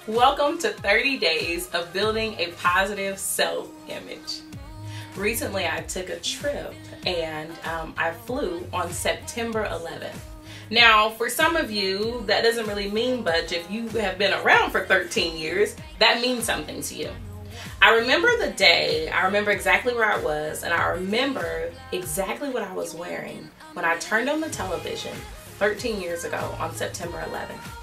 Welcome to 30 days of building a positive self-image. Recently, I took a trip and I flew on September 11th. Now, for some of you, that doesn't really mean much. If you have been around for 13 years, that means something to you. I remember the day, I remember exactly where I was, and I remember exactly what I was wearing when I turned on the television 13 years ago on September 11th.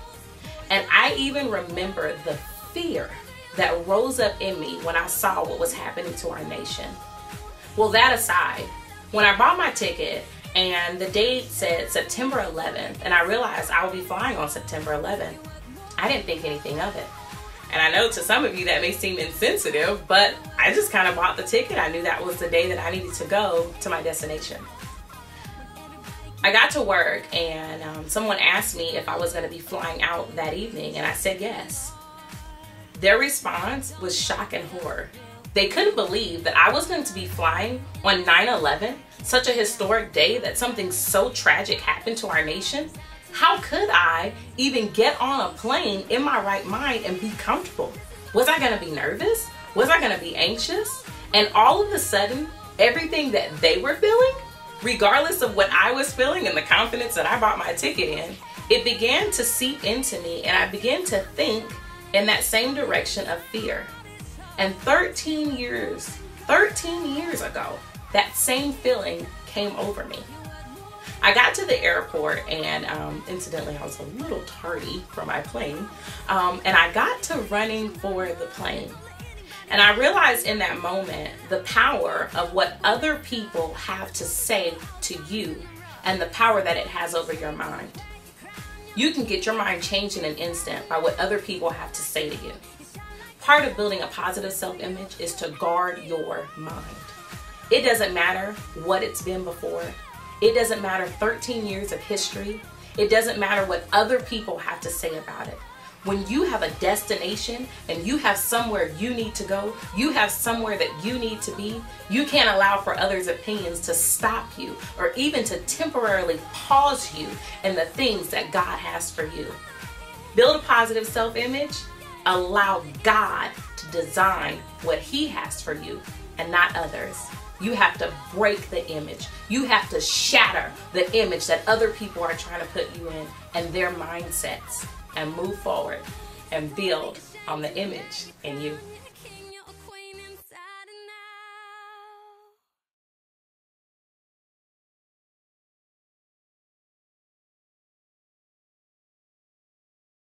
And I even remember the fear that rose up in me when I saw what was happening to our nation. Well, that aside, when I bought my ticket and the date said September 11th, and I realized I would be flying on September 11th, I didn't think anything of it. And I know to some of you that may seem insensitive, but I just kind of bought the ticket. I knew that was the day that I needed to go to my destination. I got to work and someone asked me if I was going to be flying out that evening, and I said yes. Their response was shock and horror. They couldn't believe that I was going to be flying on 9/11, such a historic day that something so tragic happened to our nation. How could I even get on a plane in my right mind and be comfortable? Was I going to be nervous? Was I going to be anxious? And all of a sudden, everything that they were feeling, regardless of what I was feeling and the confidence that I bought my ticket in, it began to seep into me, and I began to think in that same direction of fear. And 13 years ago, that same feeling came over me. I got to the airport and incidentally, I was a little tardy for my plane, and I got to running for the plane. And I realized in that moment the power of what other people have to say to you and the power that it has over your mind. You can get your mind changed in an instant by what other people have to say to you. Part of building a positive self-image is to guard your mind. It doesn't matter what it's been before. It doesn't matter 13 years of history. It doesn't matter what other people have to say about it. When you have a destination and you have somewhere you need to go, you have somewhere that you need to be, you can't allow for others' opinions to stop you or even to temporarily pause you in the things that God has for you. Build a positive self-image. Allow God to design what He has for you and not others. You have to break the image. You have to shatter the image that other people are trying to put you in and their mindsets, and move forward and build on the image in you.